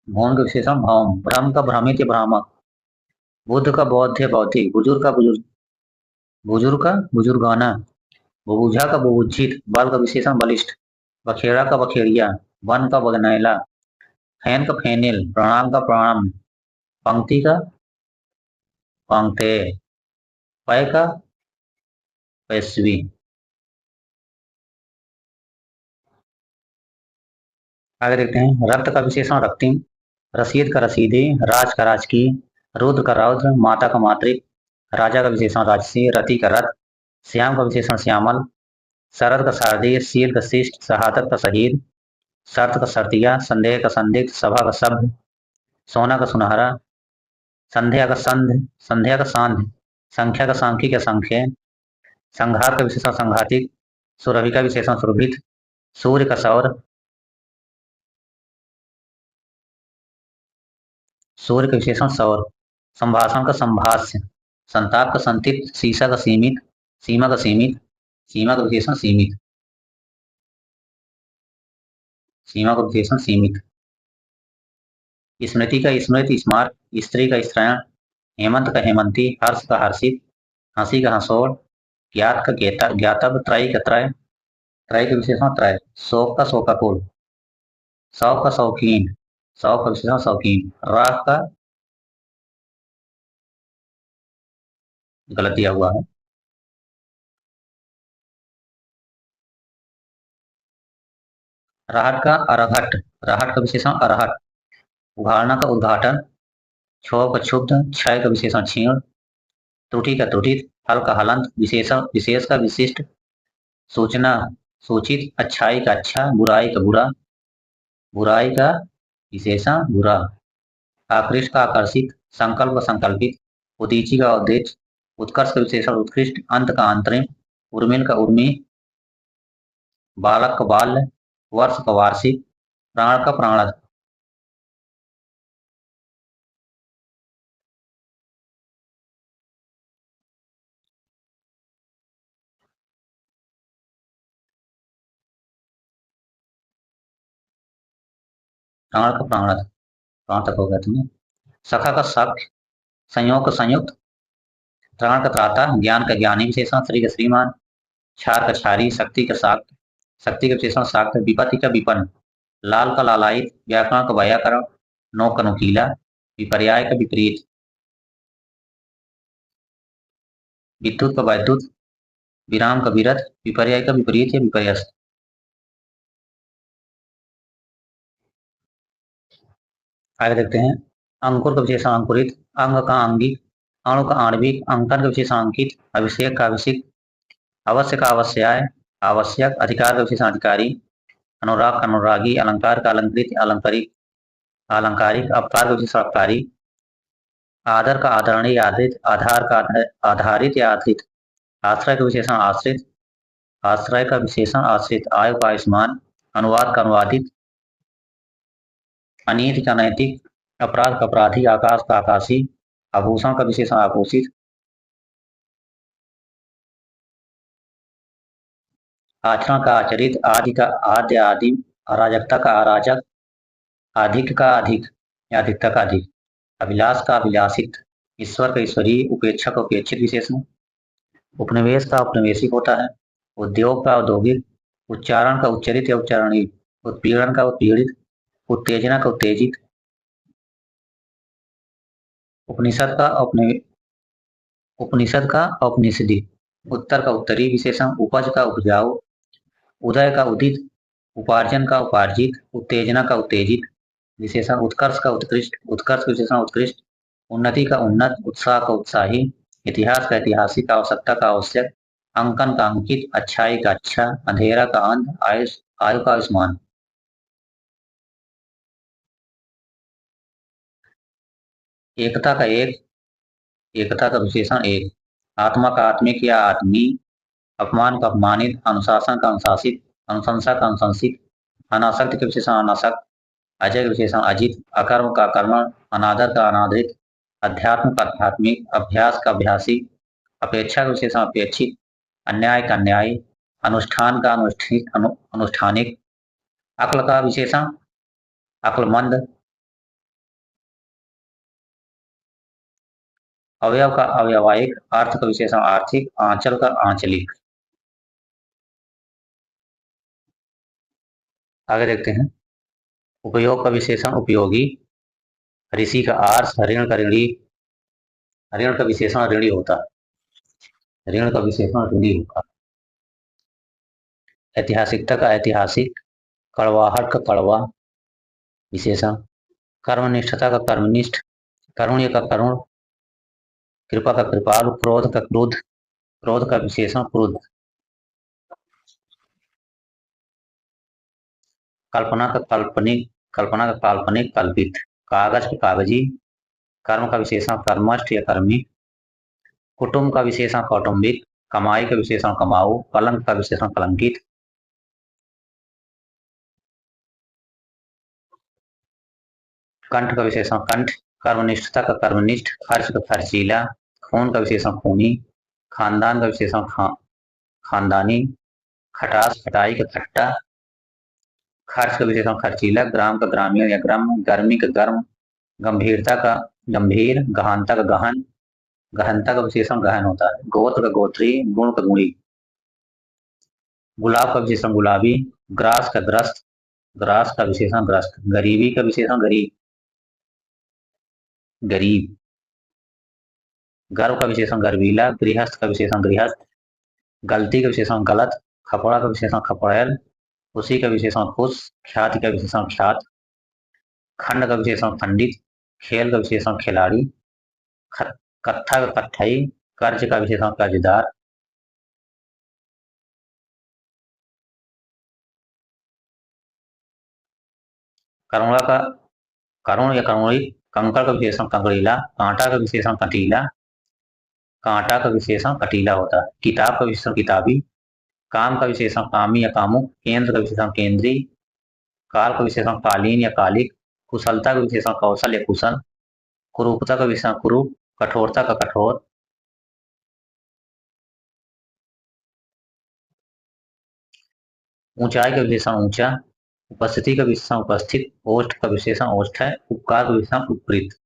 भौम का विशेषण भौम, भ्रम का भ्रमित या भ्रामक, बुद्ध का बौद्ध या बौद्धिक, बुजुर्ग का बुजुर्ग, बुजुर्ग का बुजुर्गाना, बुबुझा का बुबुज्झित, बल का विशेषण बलिष्ठ, बखेड़ा का बखेड़िया, वन का बगनैला, फैन का फेनिल, प्रणाम का प्रणाम, पंक्ति का पंक्ते, पय का पैसवी। आगे देखते हैं, रक्त का विशेषण रक्तिम, रसीद का रसीदे, राज का राजकी, रुद्र का रौद्र, माता का मातृक, राजा का विशेषण राजसी, रति का रथ, श्याम का विशेषण श्यामल, शरद का शारदीय, शील का शिष्ट, शहादत का शहीद, शर्त का शर्तिया, संदेह का संदिग्ध, सभा का सभ्य, सोना का सुनहरा, संध्या का संध, संध्या का सांध, संख्या का सांख्यिक या संख्य, संघात का विशेषण संघातिक, सुरभि का विशेषण सुरभित, सूर्य का सौर, सूर्य का विशेषण सौर, संभाषण का संभाष्य, संताप का संतिप्त, सीसा का सीमित, सीमा का सीमित, सीमा का विशेषण सीमित, सीमा का विशेषण सीमित, स्मृति का स्मृति स्मार्ट, स्त्री का स्त्रैण, हेमंत का हेमंती, हर्ष का हर्षित, हंसी का हंसोड़, ज्ञात का ज्ञातव्य, त्रय का त्रय, त्रय का विशेषण त्रय, शोक का शोकाकुल, शौक का शौकीन, शौक का विशेषण शौकीन, राग का गलत दिया हुआ है, राहट का अरहट, राहट का विशेषण अरहट, उघाड़ना का उद्घाटन, क्षोभ का क्षुब्ध, क्षय का विशेषण क्षीण, त्रुटि का त्रुटित, हल का हलंत, विशेषण विशेष का विशिष्ट, सूचना सूचित, अच्छाई का अच्छा, बुराई का बुरा, बुराई का विशेषण बुरा, आकृष्ट का आकर्षित, संकल्प का संकल्पित, उदीची का उद्देश्य, उत्कर्ष का विशेषण उत्कृष्ट, अंत का अंतरिम, उर्मिल का उर्मी, बालक का बाल्य, वर्ष का वार्षिक, प्राण का प्राणद, प्राण का प्राणद, प्राण तक हो गया तुम्हें। सखा का सख्य, संयोग का संयुक्त, त्राण का त्राता, ज्ञान का ज्ञानी विशेषण, श्री का श्रीमान, क्षार का क्षारी, शक्ति का शाक्त, शक्ति का विशेषण शाक्त, विपत्ति का विपन्न, लाल का लालायित, व्याकरण का व्याकरण, नोक का नुकीला, विपर्याय का विपरीत, विद्युत का वैद्युत, विराम का विरत, विपर्यय का विपरीत या विपर्यस्त। आगे देखते हैं, अंकुर का विशेषण अंकुरित, अंग का आंगिक, अणु का आणविक, अंकन का विशेषण अंकित, अभिषेक का अभिषेक, अवश्य का आवश्याय आवश्यक, अधिकार का विशेषण अधिकारी, अनुराग का अनुरागी, अलंकार का अलंकृत अलंकारिक आलंकारिक, अपकार का विशेषण अपकारी, आदर का आदरणीय आदरित, आधार का आधारित या आश्रित, आश्रय का विशेषण आश्रित, आश्रय का विशेषण आश्रित, आयु का आयुष्मान, अनुवाद का अनुवादित, अनीति का नैतिक, अपराध का अपराधी, आकाश का आकाशी, आभूषण का विशेषण आभूषित, आचरण का आचरित, आदि का आद्य आदि, अराजकता का अराजक, अधिक का अधिक या अधिकता का अधिक, अभिलाष का अभिलाषित, ईश्वर का ईश्वरीय, उपेक्षा का उपेक्षित विशेषण, उपनिवेश का उपनिवेशिक होता है, उद्योग का औद्योगिक, उच्चारण का उच्चरित या उच्चारणीय, उत्पीड़न का उत्पीड़ित, उत्तेजना का उत्तेजित, उपनिषद का उपनिषद का औपनिषदि, उत्तर का उत्तरी विशेषण, उपज का उपजाऊ, उदय का उदित, उपार्जन का उपार्जित, उत्तेजना का उत्तेजित विशेषण, उत्कर्ष का उत्कृष्ट, उत्कर्ष विशेषण उत्कृष्ट, उन्नति का उन्नत, उत्साह का उत्साही, इतिहास का ऐतिहासिक, आवश्यकता का आवश्यक, अंकन का अंकित, अच्छाई का अच्छा, अंधेरा का अंध, आयु का आयुष्मान। एकता का एक, एकता का विशेषण एक, आत्मा का आत्मिक या आत्मी, अपमान का अपमानित, अनुशासन का अनुशासित, अनुशंसा का अनुशंसित, अनासक्त के विशेषण अनासक्त, अजय के विशेषण अजित, अकर्म का कर्मण, अनादर का अनादरित, अध्यात्म का आध्यात्मिक, अभ्यास का अभ्यासी, अपेक्षा का विशेषण अपेक्षित, अन्याय का न्यायी, अनुष्ठान का अनुष्ठानिक, अक्ल का विशेषण अक्लमंद, अवयव का अवयवाहिक, अर्थ का विशेषण आर्थिक, आंचल का आंचलिक। आगे देखते हैं, उपयोग का विशेषण उपयोगी, ऋषि का आर्ष, ऋण का ऋणी, ऋण का विशेषण ऋणी होता है, ऋण का विशेषण ऋणी होता है, ऐतिहासिकता का ऐतिहासिक, कड़वाहट का कड़वा विशेषण, कर्मनिष्ठता का कर्मनिष्ठ, करुण्य का करुण, कृपा का कृपालु, क्रोध का क्रोध, क्रोध का विशेषण क्रोध, कल्पना का काल्पनिक, कल्पना का काल्पनिक कल्पित, कागज का कागजी, कर्म का विशेषण कर्मष्ठ या कर्मी, कुटुंब का विशेषण कौटुंबिक, कमाई का विशेषण कमाऊ, कलंक का विशेषण कलंकित, कंठ का विशेषण कंठ, कर्मनिष्ठता का कर्मनिष्ठ, खर्च का खर्चीला, खून का विशेषण खूनी, खानदान का विशेषण खानदानी, खटास खटाई का खट्टा, खर्च का विशेषण खर्चीला, ग्राम का ग्रामीण या ग्राम, गर्मी का गर्म, गंभीरता का गंभीर, गहनता का गहन, गहनता का विशेषण गहन होता है, गोत्र का गोत्री, गुण का गुणी, गुलाब का विशेषण गुलाबी, ग्रास का ग्रस्त, ग्रास का विशेषण ग्रस्त, गरीबी का विशेषण गरीब, गरीब, गर्व का विशेषण गर्वीला, गृहस्थ का विशेषण गृहस्थ, गलती का विशेषण गलत, खपड़ा का विशेषण खपड़ैल, खुशी का विशेषण खुश, ख्याति का विशेषण ख्यात, खंड का विशेषण खंडित, खेल का विशेषण खिलाड़ी, कत्था का कत्थई, कर्ज का विशेषण कर्जदार, करुणा का करुण या करुणी, कंकड़ का विशेषण कंकड़ीला, कांटा का विशेषण कटीला, कांटा का विशेषण कटीला होता है, किताब का विशेषण किताबी, काम का विशेषण कामी या कामुक, केंद्र का विशेषण केंद्रीय, काल का विशेषण कालीन या कालिक, कुशलता का विशेषण कौशल या कुशल, कुरूपता का विशेषण कुरूप, कठोरता का कठोर, ऊंचाई का विशेषण ऊंचा, उपस्थिति का विशेषण उपस्थित, ओष्ठ का विशेषण ओष्ठ है, उपकार का विशेषण उपकृत।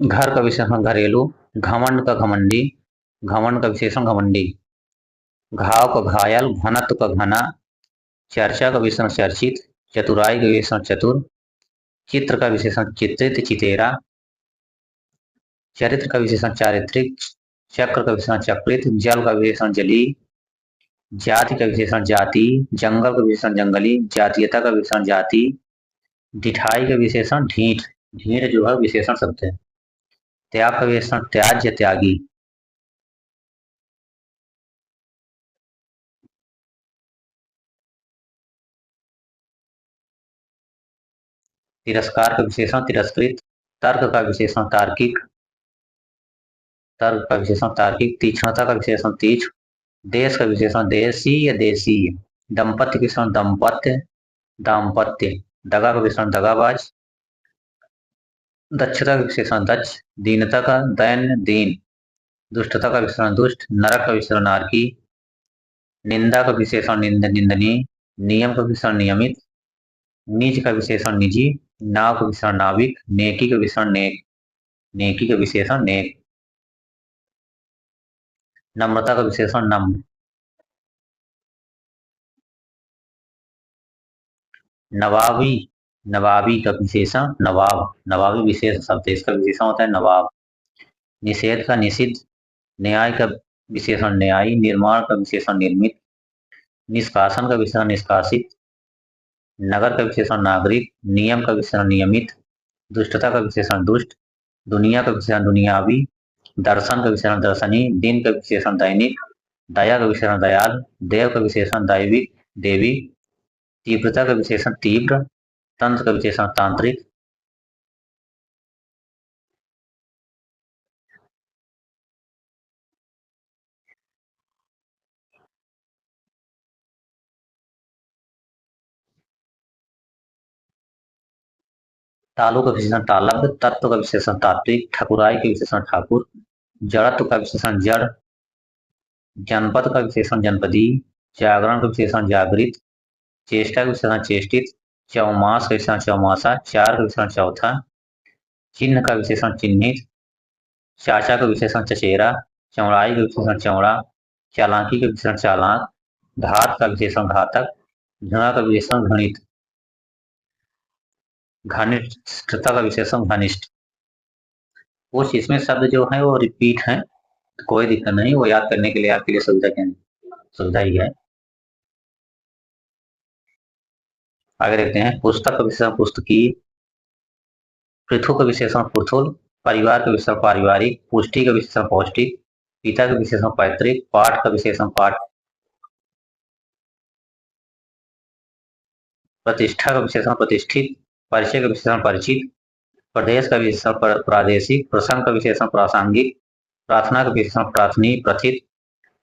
घर का विशेषण घरेलू, घमंड का घमंडी, घमंड का विशेषण घमंडी, घाव का घायल, घनत्व का घना, चर्चा का विशेषण चर्चित, चतुराई का विशेषण चतुर, चित्र का विशेषण चित्रित चितेरा, चरित्र का विशेषण चारित्रिक, चक्र का विशेषण चक्रित, जल का विशेषण जली, जाति का विशेषण जाति, जंगल का विशेषण जंगली, जातीयता का विशेषण जाति, ढिठाई का विशेषण ढीठ, ढीठ जो है विशेषण शब्द है, त्याग का विशेषण त्याज्य त्यागी, तिरस्कार का विशेषण तिरस्कृत, तर्क का विशेषण तार्किक, तर्क का विशेषण तार्किक, तीक्ष्णता का विशेषण तीक्ष्ण, देश का विशेषण देशी या देशीय, दंपत्य का विशेषण दंपत्य दाम्पत्य, दगा का विशेषण दगाबाज, दक्षता का विशेषण दक्ष, दीनता का दैन्य दीन, दुष्टता का विशेषण दुष्ट, नरक का विशेषण नारकी, निंदा का विशेषण निंदनीय, नियम का विशेषण नियमित, नीच का विशेषण निजी, नाव का विशेषण नाविक, नेकी का विशेषण नेक, नेकी का विशेषण नेक, नम्रता का विशेषण नम्र, नवाबी, नवाबी का विशेषण नवाब, नवाबी विशेष शब्द, इसका विशेषण होता है नवाब, निषेध का निषिद्ध, न्याय का विशेषण न्यायी, निर्माण का विशेषण निर्मित, निष्कासन का विशेषण निष्कासित, नगर का विशेषण नागरिक, नियम का विशेषण नियमित, दुष्टता का विशेषण दुष्ट, दुनिया का विशेषण दुनियावी, दर्शन का विशेषण दर्शनी, दिन का विशेषण दैनिक, दया का विशेषण दयाल, देव का विशेषण दैविक देवी, तीव्रता का विशेषण तीव्र, तंत्र का विशेषण तांत्रिक, तालु का विशेषण तालब, तत्व का विशेषण तात्विक, ठकुराई के विशेषण ठाकुर, जड़त्व का विशेषण जड़, जनपद का विशेषण जनपदी, जागरण का विशेषण जागृत, चेष्टा का विशेषण चेष्टित, चौमास का विशेषण चौमासा, चार का विशेषण चौथा, चिन्ह का विशेषण चिन्हित, चाचा का विशेषण चचेरा, चौड़ाई का विशेषण चौड़ा, चालाकी का विशेषण चालाक, घात का विशेषण घातक, घृणा का विशेषण घृणित, घनिष्ठता का विशेषण घनिष्ठ। कुछ इसमें शब्द जो है वो रिपीट है, कोई दिक्कत नहीं, वो याद करने के लिए आपके लिए सुविधा क्या सुविधा ही है। आगे देखते हैं, पुस्तक का विशेषण पुस्तकी, पृथु का विशेषण पृथुल, परिवार का विशेषण पारिवारिक, पुष्टि का विशेषण पौष्टिक, पिता का विशेषण पैतृक, पाठ का विशेषण पाठ, प्रतिष्ठा का विशेषण प्रतिष्ठित, परिचय का विशेषण परिचित, प्रदेश का विशेषण प्रादेशिक, प्रसंग का विशेषण प्रासंगिक, प्रार्थना का विशेषण प्रार्थनी प्रथित,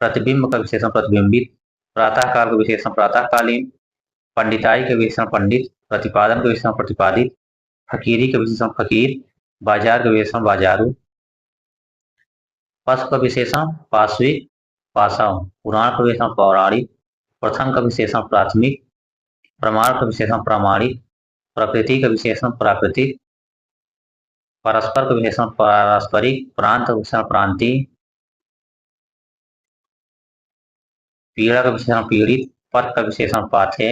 प्रतिबिंब का विशेषण प्रतिबिंबित, प्रातःकाल का विशेषण प्रातःकालीन, पंडिताई का विशेषण पंडित, प्रतिपादन का विशेषण प्रतिपादित, फकीरी का विशेषण फकीर, बाजार का विशेषण बाजारू, पशु का विशेषण पाश्विक पासाव, पुराण का विशेषण पौराणिक, प्रथम का विशेषण प्राथमिक, प्रमाण का विशेषण प्रामाणिक, प्रकृति का विशेषण प्राकृतिक, परस्पर का विशेषण पारस्परिक, प्रांत का विशेषण प्रांति, पीड़ा का विशेषण पीड़ित, पथ का विशेषण पाथे,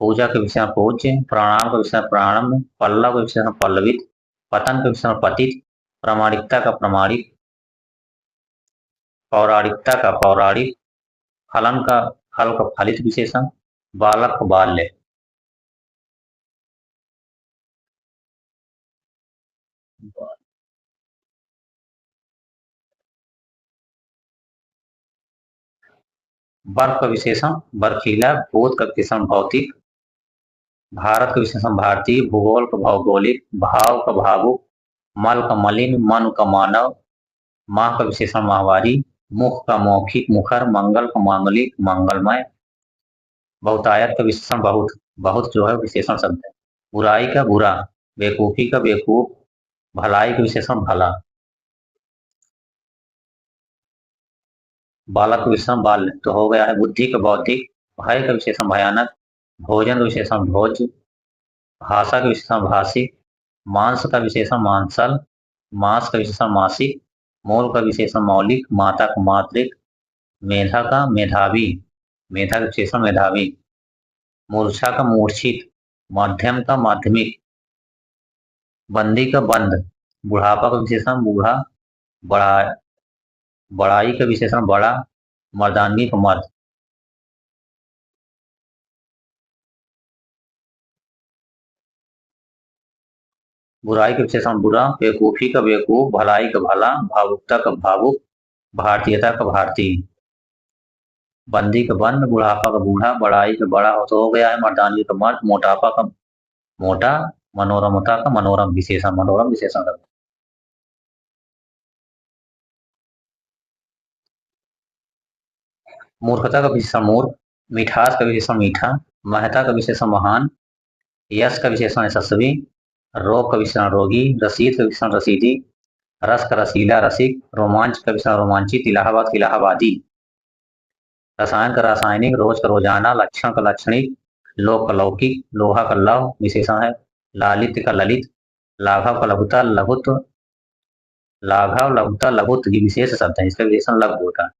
पूजा का विशेषण पूज्य, प्रणाम का विशेषण प्राणम, पल्लव का विशेषण पल्लवित, पतन का विशेषण पतित, प्रामाणिकता का प्रमाणिक, पौराणिकता का पौराणिक, फलन का फल का फलित विशेषण, बालक का बाल्य। बर्फ का विशेषण बर्फीला, भूत का विशेषण भौतिक, भारत का विशेषण भारतीय, भूगोल का भौगोलिक, भाव का भावुक, मल का मलिन, मन का मानव, माह का विशेषण माहवारी, मुख का मौखिक मुखर, मंगल का मांगलिक मंगलमय, बहुतायत का विशेषण बहुत, बहुत जो है विशेषण शब्द है, बुराई का बुरा, बेवकूफी का बेवकूफ, भलाई का विशेषण भला, बालक का विशेषण बाल्य, तो हो गया है बुद्धि का बौद्धिक, भय का विशेषण भयानक, भोजन का विशेषण भोज, भाषा का विशेषण भाषिक, मांस का विशेषण मांसल, मांस का विशेषण मासिक, मूल का विशेषण मौलिक, माता का मातृक, मेधा का मेधावी, मेधा का विशेषण मेधावी, मूर्छा का मूर्छित, मध्यम का माध्यमिक, बंदी का बंद, बुढ़ापा का विशेषण बूढ़ा, बड़ा, बड़ाई का विशेषण बड़ा, मर्दानगी का मर्द। बुराई का विशेषण बुरा, बेवकूफी का बेवकूफ, भलाई का भला, भावुकता का भावुक, भारतीयता का भारतीय। बंदी का बंद, बुढ़ापा का बूढ़ा, बड़ाई का बड़ा हो गया है, मर्दानगी का मर्द, मोटापा का मोटा, मनोरमता का मनोरम विशेषण, मनोरम विशेषण। मूर्खता का विशेषण मूर्ख, मिठास का विशेषण मीठा, महता का विशेषण महान, यश का विशेषण यशस्वी, रोग का विशेषण रोगी, रसीद का विशेषण रसीदी, रस का रसीला रसिक, रोमांच का विशेषण रोमांचित, इलाहाबाद का इलाहाबादी। रसायन का रासायनिक, रोज का रोजाना, लक्षण का लक्षणिक, लोक का लौकिक, लोहा का लौह विशेषण है, लालित्य का ललित, लाघव का लघुता लघुत्व, लाघव लघुता लघुत्व ये विशेष शब्द है, इसका विशेषण लघु होता है।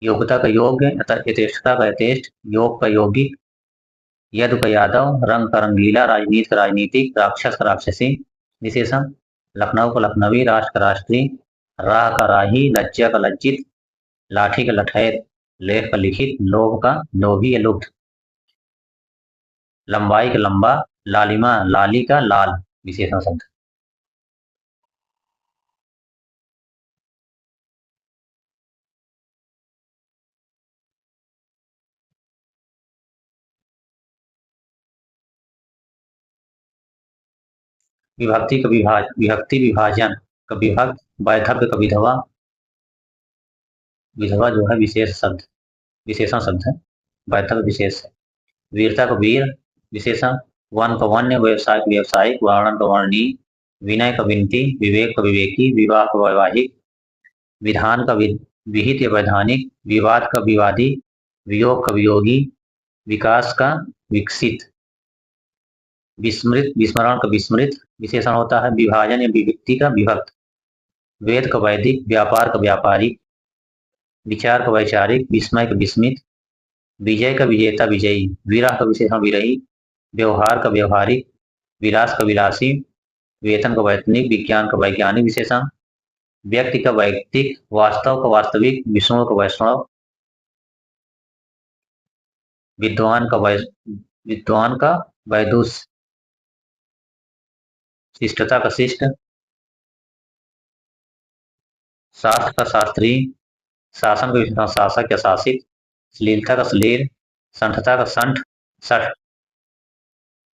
योग्यता का योग्य, यथेष्टता का यथेष्ट, योग का योगिक, यदु का यादव, रंग का रंगीला, राजनीति का राजनीतिक, राक्षस का राक्षसी विशेषण, लखनऊ का लखनवी, राष्ट्र का राष्ट्रीय, राह का राही, लज्जा का लज्जित, लाठी का लठैत, लेख का लिखित, लोभ का लोभी या लुब्ध, लंबाई का लंबा, लालिमा लाली का लाल विशेषण शब्द। विभक्ति का विभक्ति विभाजन का विभक्त, वैधव्य का विधवा, विधवा जो है विशेष शब्द, विशेषण शब्द है, वैधव्य विशेष है। वीरता का वीर विशेषण, वन का वन्य, व्यवसाय का व्यवसायिक, वर्णन का वर्णनीय, विनय का विनती, विवेक का विवेकी, विवाह का वैवाहिक, विधान का विहित या वैधानिक, विवाद का विवादी, वियोग का वियोगी, विकास का विकसित, विस्मृत विस्मरण का विस्मृत विशेषण होता है, विभाजन या विभक्ति का विभक्त, वेद का वैदिक, व्यापार का व्यापारिक, विचार का वैचारिक, विस्मय का विस्मित, विजय का विजेता विजयी, विरह का विशेषण विरही, व्यवहार का व्यवहारिक, विलास का विलासी, वेतन का वैतनिक, विज्ञान का वैज्ञानिक विशेषण, व्यक्ति का वैयक्तिक, वास्तव का वास्तविक, विष्णु का वैष्णव, विद्वान का विद्वान का वैदुष, शिष्टता का शिष्ट, शास्त्र का शास्त्री, शासन का विशेषण शासक या शासित, श्लीलता का श्लील, संठता का संठ सठ,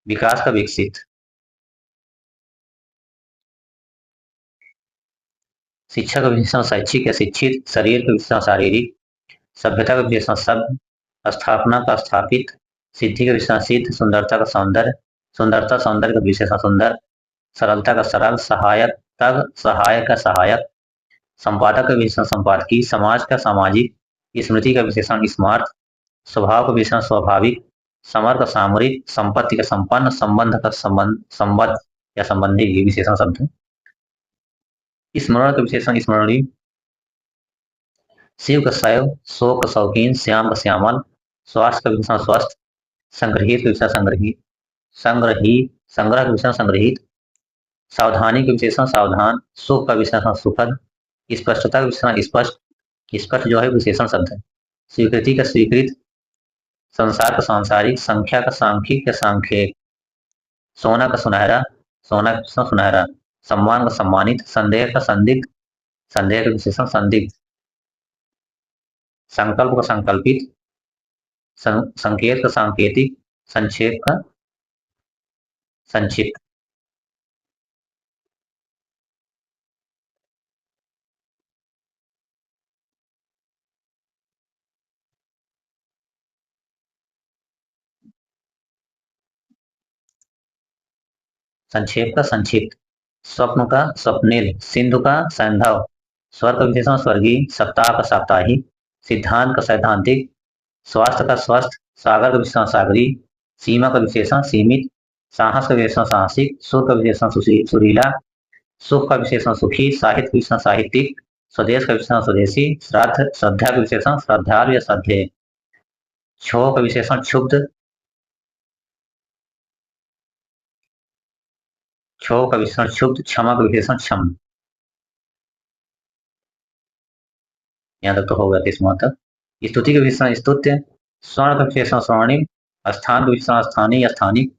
विकास का विकसित। शिक्षा का विशेषण शैक्षिक या शिक्षित, शरीर का विशेषण शारीरिक, सभ्यता का विशेषण सभ्य, स्थापना का स्थापित, सिद्धि का विशेषण सिद्ध, सुंदरता का सौंदर्य, सुंदरता सौंदर्य का विशेषण सुंदर, सरलता का सरल, सहायकता सहायक का सहायक, संपादक का विशेषण संपादकीय, समाज का सामाजिक, स्मृति का विशेषण स्मार्ट, स्वभाव का विशेषण स्वाभाविक, समर का सामरिक, संपत्ति का संपन्न, संबंध का संबद्ध या संबंधी ये विशेषण शब्द है। स्मरण का विशेषण स्मरणीय, शिव का शैव, शोक का शौकीन, श्याम का श्यामल, स्वास्थ्य का विशेषण स्वस्थ, संग्रहित का विशेषण संग्रहित, संग्रह का विशेषण संग्रहित, सावधानी के विशेषण सावधान, सुख का विशेषण सुखद, स्पष्टता का विशेषण स्पष्ट, स्पष्ट जो है विशेषण शब्द है। स्वीकृति का स्वीकृत, संसार का सांसारिक, संख्या का सांख्यिक या सांख्यिक, सोना का सुनहरा, सोना का विशेषण सुनहरा, सम्मान का सम्मानित, संदेह का संदिग्ध, संदेह का विशेषण संदिग्ध, संकल्प का संकल्पित, संकेत का सांकेतिक, संक्षेप का संक्षिप्त। संक्षेप का संक्षिप्त, स्वप्न का स्वप्निल, सिंधु का सैंधव, स्वर का विशेषण स्वर्गीय, सप्ताह का साप्ताहिक, सिद्धांत का सैद्धांतिक, स्वास्थ्य का स्वस्थ, सागर का विशेषण सागरी, सीमा का विशेषण सीमित, साहस का विशेषण साहसिक, सुर का विशेषण सुरीला, सुख का विशेषण सुखी, साहित्य का विशेषण साहित्यिक, स्वदेश का विशेषण स्वदेशी, श्राद्ध श्रद्धा का विशेषण श्रद्धालु या श्रद्धेय, क्षोभ का विशेषण क्षुब्ध, क्षोभ का विशेषण क्षुब्ध, क्षमा का विशेषण क्षम। यहाँ तक तो हो गया 30 तक। स्तुति का विशेषण स्तुत्य, स्वर्ण का विशेषण स्वर्णिम, स्थान का विशेषण स्थानीय या स्थानिक,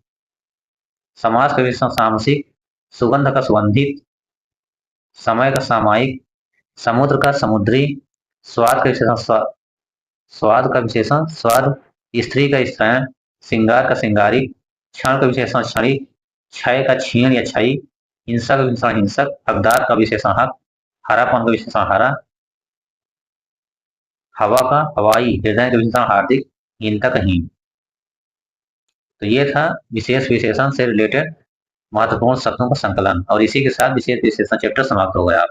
समास का विशेषण सामसिक, सुगंध का सुगंधित, समय का सामायिक, समुद्र का समुद्री, स्वाद का विशेषण स्वाद का विशेषण स्वाद, स्त्री का स्त्रैण, श्रृंगार का श्रृंगारिक, क्षण का विशेषण क्षणिक, क्षय का क्षीण या क्षयी, हिंसा का विशेषण हिंसक, हकदार का विशेषण हक, हरापन का विशेषण हरा, हवा का हवाई, हृदय का विशेषण हार्दिक, हीनता का हीन। तो ये था विशेष विशेषण से रिलेटेड महत्वपूर्ण शब्दों का संकलन और इसी के साथ विशेष विशेषण चैप्टर समाप्त हो गया।